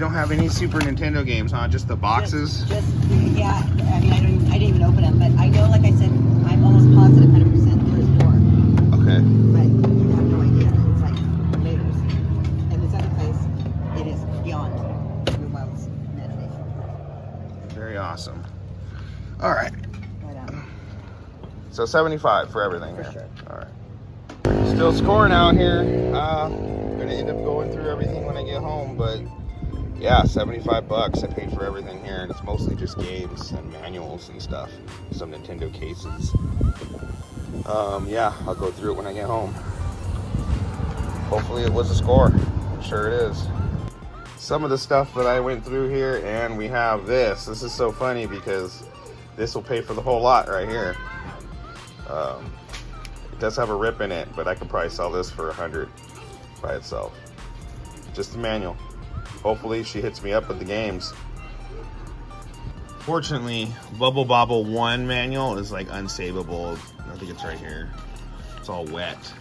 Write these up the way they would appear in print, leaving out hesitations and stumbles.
don't have any Super Nintendo games, huh? Just the boxes? Yeah. I mean, I didn't even open them, but I know, like I said, I'm almost positive 100% there's more. Okay. But you have no idea. It's like layers. And this other place, it is beyond your wildest imagination. Very awesome. All right. But, So 75 for everything for here. sure. All right. Still scoring out here. Gonna end up going through everything when I get home, but yeah, $75 I paid for everything here, and it's mostly just games and manuals and stuff. Some Nintendo cases. Yeah, I'll go through it when I get home. Hopefully it was a score. I'm sure it is. Some of the stuff that I went through here, and we have this. This is so funny because this will pay for the whole lot right here. It does have a rip in it, but I could probably sell this for $100 by itself. Just the manual. Hopefully she hits me up with the games. Fortunately, Bubble Bobble 1 manual is like unsavable. I think it's right here. It's all wet.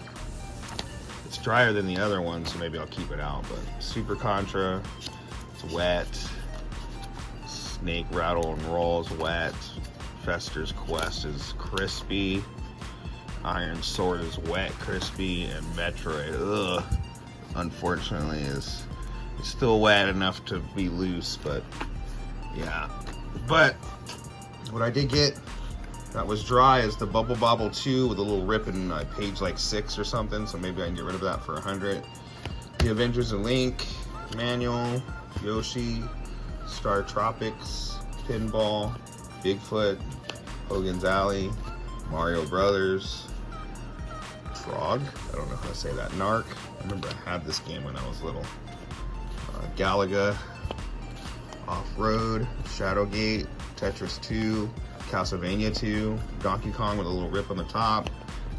It's drier than the other one, so maybe I'll keep it out. But Super Contra, it's wet. Snake Rattle and Roll is wet. Fester's Quest is crispy. Iron Sword is wet, crispy, and Metroid, ugh, unfortunately is still wet enough to be loose, but yeah. But what I did get that was dry is the Bubble Bobble 2 with a little rip in page like 6 or something, so maybe I can get rid of that for $100. The Avengers and Link manual, Yoshi, Star Tropics, Pinball, Bigfoot, Hogan's Alley, Mario Brothers, Trog, I don't know how to say that, Narc, I remember I had this game when I was little, Galaga, Off-Road, Shadowgate, Tetris 2, Castlevania 2, Donkey Kong with a little rip on the top,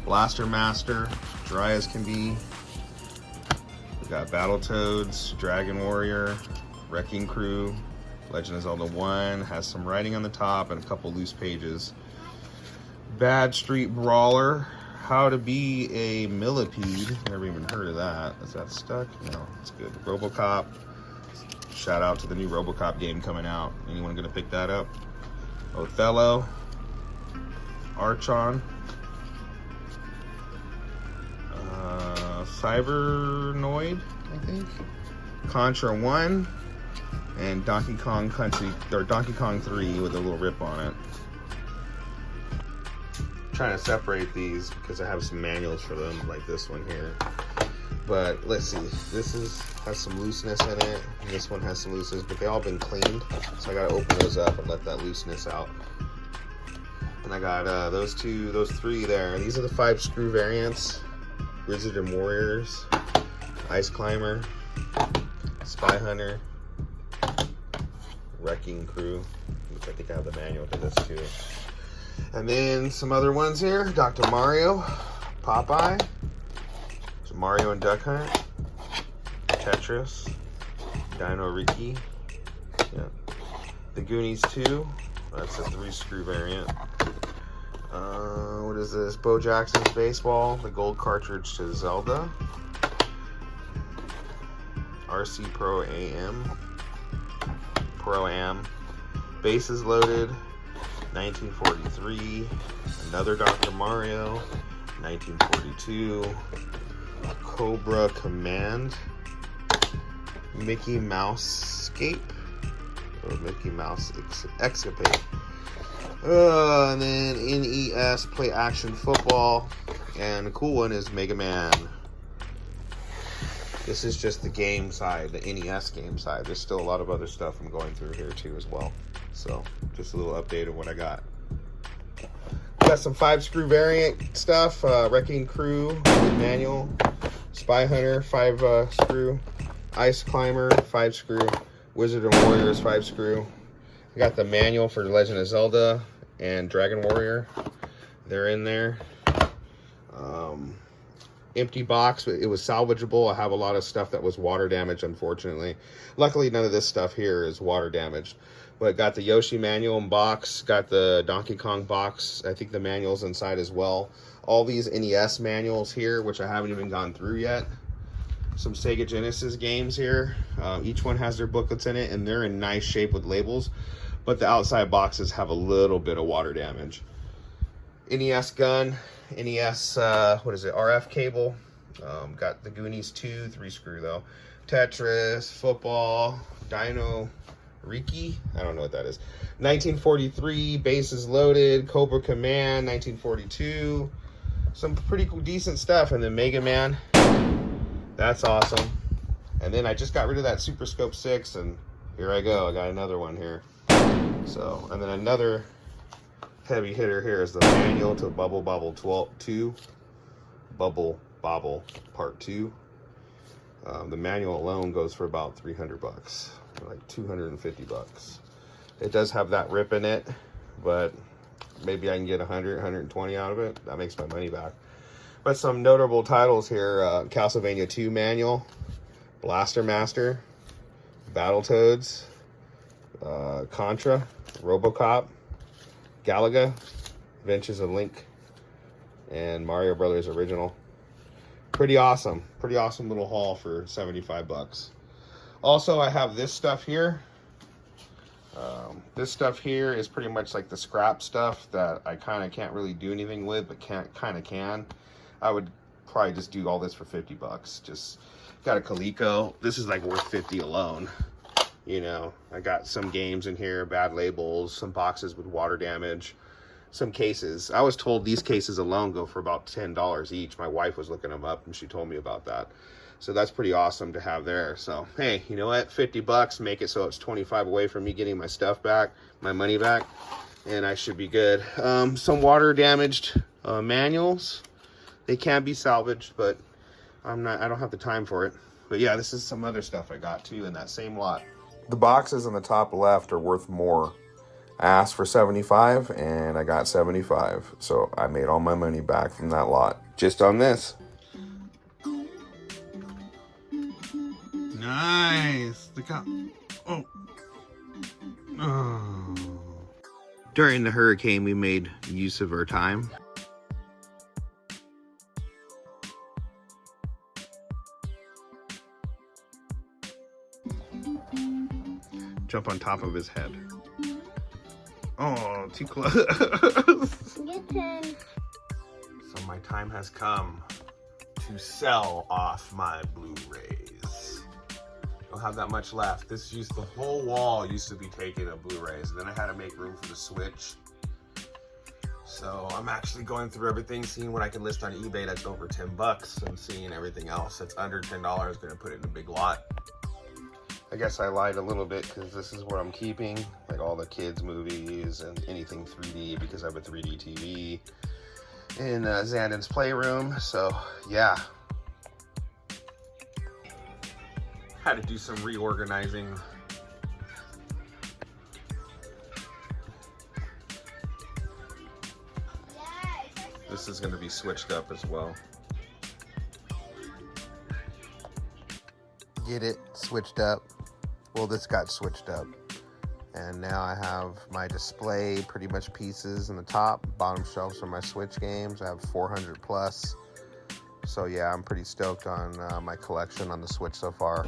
Blaster Master, dry as can be, we got Battletoads, Dragon Warrior, Wrecking Crew, Legend of Zelda 1, has some writing on the top and a couple loose pages. Bad Street Brawler, How to Be a Millipede, never even heard of that. Is that stuck? No, it's good. RoboCop, shout out to the new RoboCop game coming out. Anyone gonna pick that up? Othello, Archon, Cybernoid, I think, Contra 1, and Donkey Kong Country, or Donkey Kong 3 with a little rip on it. I'm trying to separate these because I have some manuals for them, like this one here. But let's see, this has some looseness in it, and this one has some looseness, but they all been cleaned, so I gotta open those up and let that looseness out. And I got those three there. These are the 5 screw variants: Wizard and Warriors, Ice Climber, Spy Hunter, Wrecking Crew, which I think I have the manual to this too. And then some other ones here: Dr. Mario, Popeye, Mario and Duck Hunt, Tetris, Dino Riki, yeah, The Goonies 2, that's a 3 screw variant. What is this? Bo Jackson's Baseball, the gold cartridge to Zelda, RC Pro Am, Bases Loaded, 1943, another Dr. Mario, 1942, Cobra Command, Mickey Mouse Escape, or Mickey Mouse Escapade, and then NES Play Action Football, and the cool one is Mega Man. This is just the game side, the NES game side. There's still a lot of other stuff I'm going through here too as well. So just a little update of what I got. Got some 5 screw variant stuff, Wrecking Crew manual, Spy Hunter 5 screw, Ice Climber 5 screw, Wizard and Warriors 5 screw. I got the manual for Legend of Zelda and Dragon Warrior. They're in there. Empty box, it was salvageable. I have a lot of stuff that was water damaged, unfortunately. Luckily, none of this stuff here is water damaged. But got the Yoshi manual in box, got the Donkey Kong box. I think the manual's inside as well. All these NES manuals here, which I haven't even gone through yet. some Sega Genesis games here. Each one has their booklets in it, and they're in nice shape with labels, but the outside boxes have a little bit of water damage. NES gun, NES, what is it, RF cable. Got the Goonies 2, 3-screw though. Tetris, football, Dino Riki, I don't know what that is. 1943, bases loaded, Cobra Command, 1942. Some pretty cool, decent stuff. And then Mega Man, that's awesome. And then I just got rid of that Super Scope 6, and here I go. I got another one here. So, and then another heavy hitter here is the manual to Bubble Bobble 2. Bubble Bobble Part 2. The manual alone goes for about 300 bucks, like 250 bucks. It does have that rip in it, but maybe I can get 100, 120 out of it. That makes my money back. But some notable titles here, Castlevania 2 manual, Blaster Master, Battletoads, Contra, RoboCop, Galaga, Adventures of Link, and Mario Brothers original. Pretty awesome little haul for 75 bucks. Also, I have this stuff here. This stuff here is pretty much like the scrap stuff that I kind of can't really do anything with, but kind of can. I would probably just do all this for 50 bucks. Just got a Coleco. This is like worth 50 alone. You know, I got some games in here, bad labels, some boxes with water damage, some cases. I was told these cases alone go for about $10 each. My wife was looking them up and she told me about that. So that's pretty awesome to have there. So, hey, you know what? 50 bucks, make it so it's 25 away from me getting my stuff back, my money back, and I should be good. Some water damaged manuals. They can be salvaged, but I don't have the time for it. But yeah, this is some other stuff I got too in that same lot. The boxes on the top left are worth more. I asked for 75 and I got 75. So I made all my money back from that lot just on this. Nice. Look out. Oh. During the hurricane, we made use of our time. Jump on top of his head. Oh, too close. Your turn. So my time has come to sell off my Blu-rays. Don't have that much left. The whole wall used to be taken of Blu-rays, and then I had to make room for the Switch. So I'm actually going through everything, seeing what I can list on eBay that's over 10 bucks, and seeing everything else that's under $10, gonna put it in a big lot. I guess I lied a little bit because this is what I'm keeping, like all the kids movies and anything 3D, because I have a 3D TV in Zandon's playroom. So yeah, had to do some reorganizing. This is going to be switched up as well. Get it switched up. Well, this got switched up. And now I have my display pretty much pieces in the top. Bottom shelves are my Switch games. I have 400 plus. So yeah, I'm pretty stoked on my collection on the Switch so far.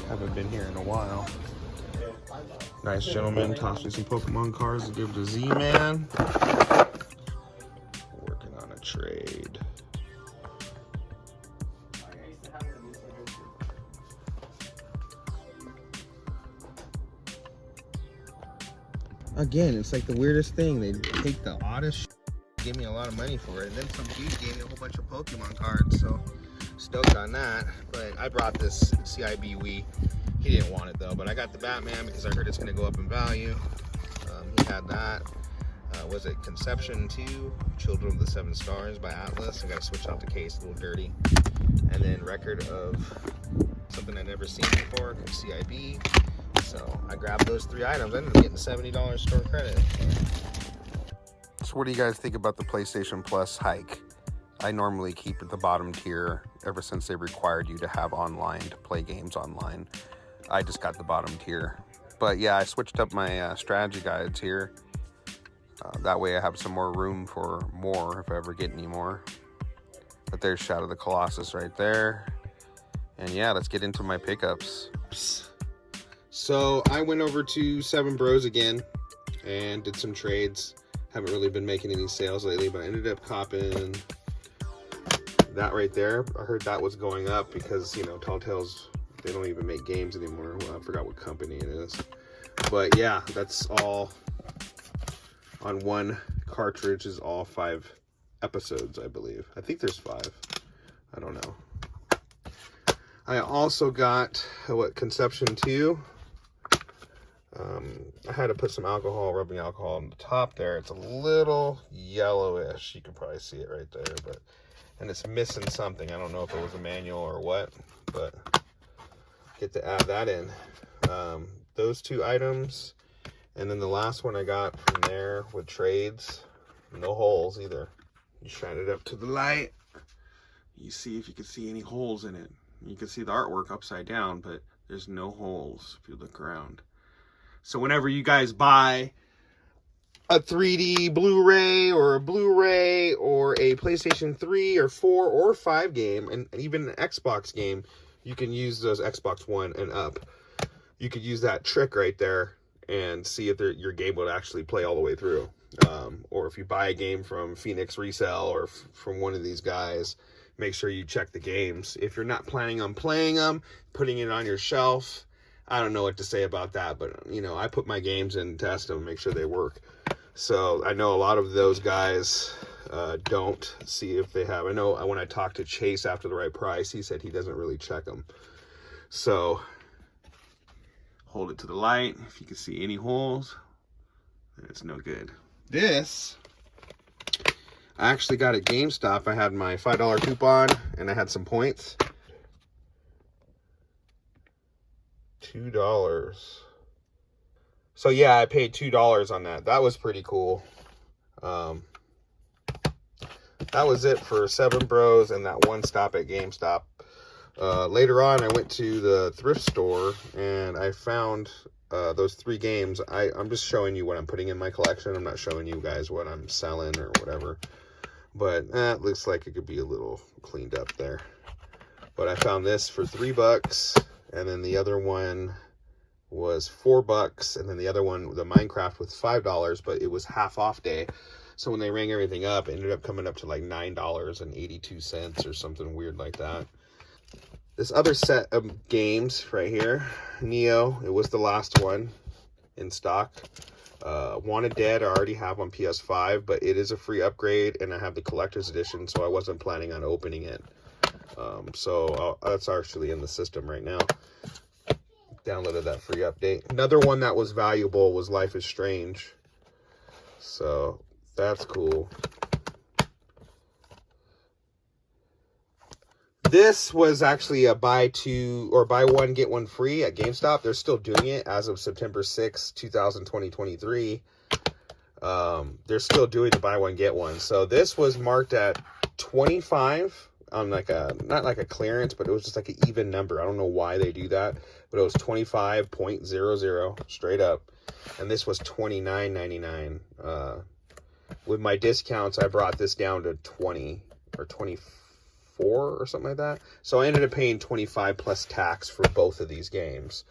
Haven't been here in a while. Nice gentleman tossed me some Pokemon cards to give to Z-Man. Working on a trade. Again, it's like the weirdest thing. They take the oddest shit, give me a lot of money for it, and then some dude gave me a whole bunch of Pokemon cards, so stoked on that. But I brought this CIB Wii. He didn't want it though, but I got the Batman because I heard it's gonna go up in value. He had that. Was it Conception 2, Children of the Seven Stars by Atlas. I gotta switch out the case, a little dirty. And then Record of something I'd never seen before, CIB. So I grabbed those 3 items. I ended up getting $70 store credit. So what do you guys think about the PlayStation Plus hike? I normally keep at the bottom tier ever since they required you to have online to play games online. I just got the bottom tier. But yeah, I switched up my strategy guides here. That way I have some more room for more if I ever get any more. But there's Shadow of the Colossus right there. And yeah, let's get into my pickups. So I went over to Seven Bros again and did some trades. Haven't really been making any sales lately, but I ended up copping that right there. I heard that was going up because, you know, Tall Tales, they don't even make games anymore. Well, I forgot what company it is. But yeah, that's all on one cartridge, is all 5 episodes, I believe. I think there's 5. I don't know. I also got, Conception 2. I had to put some rubbing alcohol on the top there. It's a little yellowish. You can probably see it right there, and it's missing something. I don't know if it was a manual or what, but get to add that in. Those 2 items, and then the last one I got from there with trades, no holes either. You shine it up to the light, you see if you can see any holes in it. You can see the artwork upside down, but there's no holes if you look around. So whenever you guys buy a 3D Blu-ray or a Blu-ray or a PlayStation 3 or 4 or 5 game, and even an Xbox game, you can use those Xbox One and up. You could use that trick right there and see if your game would actually play all the way through. Or if you buy a game from Phoenix Resell or from one of these guys, make sure you check the games. If you're not planning on playing them, putting it on your shelf, I don't know what to say about that, but, you know, I put my games in, test them, make sure they work. So I know a lot of those guys don't see if they have. I know when I talked to Chase after the right price, he said he doesn't really check them. So hold it to the light. If you can see any holes, then it's no good. This, I actually got at GameStop. I had my $5 coupon and I had some points. $2. So yeah, I paid $2 on that. That was pretty cool. That was it for 7 Bros and that one stop at GameStop. Later on, I went to the thrift store and I found those 3 games. I'm just showing you what I'm putting in my collection. I'm not showing you guys what I'm selling or whatever. But it looks like it could be a little cleaned up there. But I found this for $3. And then the other one was $4, and then the other one, the Minecraft, was $5, but it was half off day. So when they rang everything up, it ended up coming up to like $9.82 or something weird like that. This other set of games right here, Neo, it was the last one in stock. Wanted Dead I already have on PS5, but it is a free upgrade, and I have the collector's edition, so I wasn't planning on opening it. So that's actually in the system right now. Downloaded that free update. Another one that was valuable was Life is Strange. So that's cool. This was actually a buy one, get one free at GameStop. They're still doing it as of September 6, 2023. They're still doing the buy one, get one. So this was marked at 25 on like not like a clearance, but it was just like an even number. I don't know why they do that, but it was 25.00 straight up. And this was $29.99. With my discounts, I brought this down to 20 or 24 or something like that. So I ended up paying 25 plus tax for both of these games.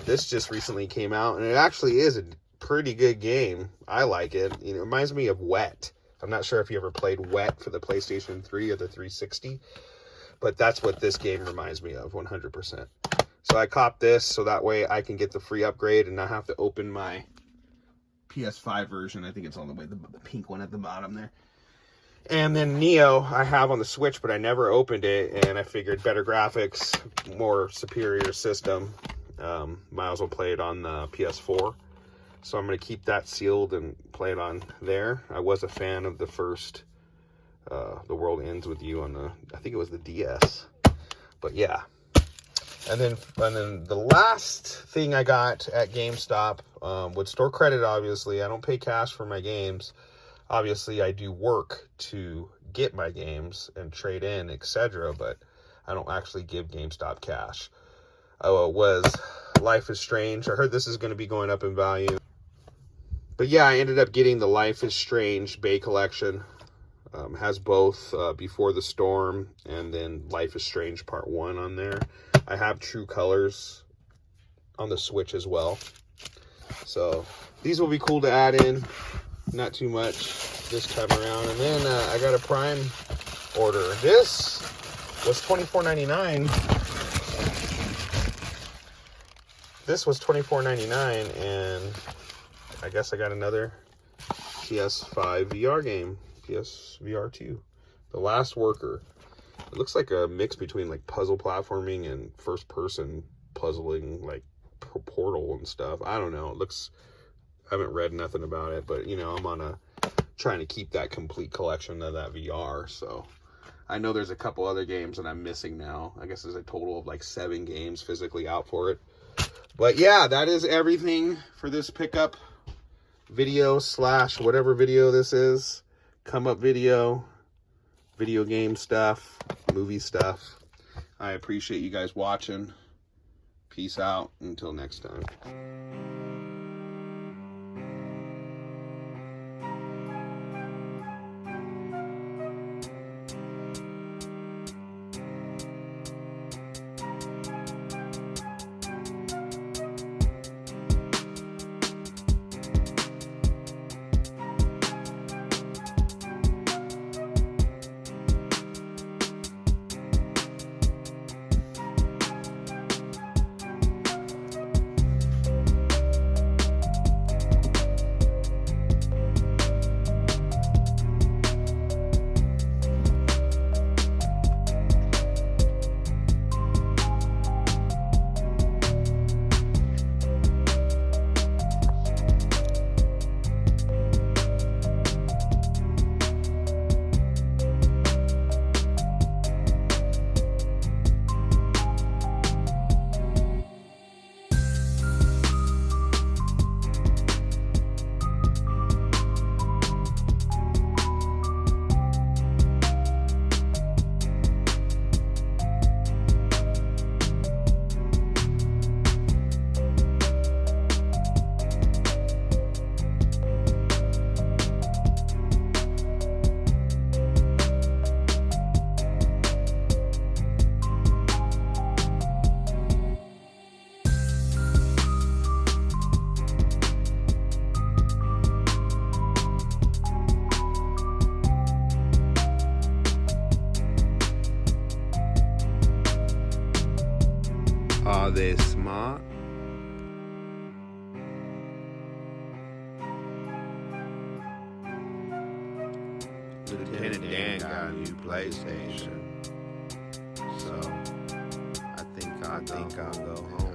This just recently came out, and it actually is a pretty good game. I like it. You know, it reminds me of Wet. I'm not sure if you ever played Wet for the PlayStation 3 or the 360, but that's what this game reminds me of 100%. So I copped this so that way I can get the free upgrade and not have to open my PS5 version. I think it's on the way, the pink one at the bottom there. And then Neo I have on the Switch, but I never opened it, and I figured better graphics, more superior system. Might as well play it on the PS4. So I'm going to keep that sealed and play it on there. I was a fan of the first The World Ends With You on the, I think it was the DS. But yeah. And then the last thing I got at GameStop, with store credit, obviously. I don't pay cash for my games. Obviously, I do work to get my games and trade in, etc. But I don't actually give GameStop cash. Was Life is Strange. I heard this is going to be going up in value. But yeah, I ended up getting the Life is Strange Bay Collection. Has both Before the Storm and then Life is Strange Part 1 on there. I have True Colors on the Switch as well. So these will be cool to add in. Not too much this time around. And then I got a Prime order. This was $24.99. This was $24.99, and I guess I got another PS5 VR game. PSVR 2. The Last Worker. It looks like a mix between like puzzle platforming and first person puzzling, like Portal and stuff. I don't know. It looks, I haven't read nothing about it, but you know, I'm on trying to keep that complete collection of that VR. So I know there's a couple other games that I'm missing now. I guess there's a total of like 7 games physically out for it. But yeah, that is everything for this pickup video / whatever video this is. Come up video game stuff, movie stuff. I appreciate you guys watching. Peace out. Until next time. Are they smart? Lieutenant Dan got a new PlayStation, so I think I'll go home.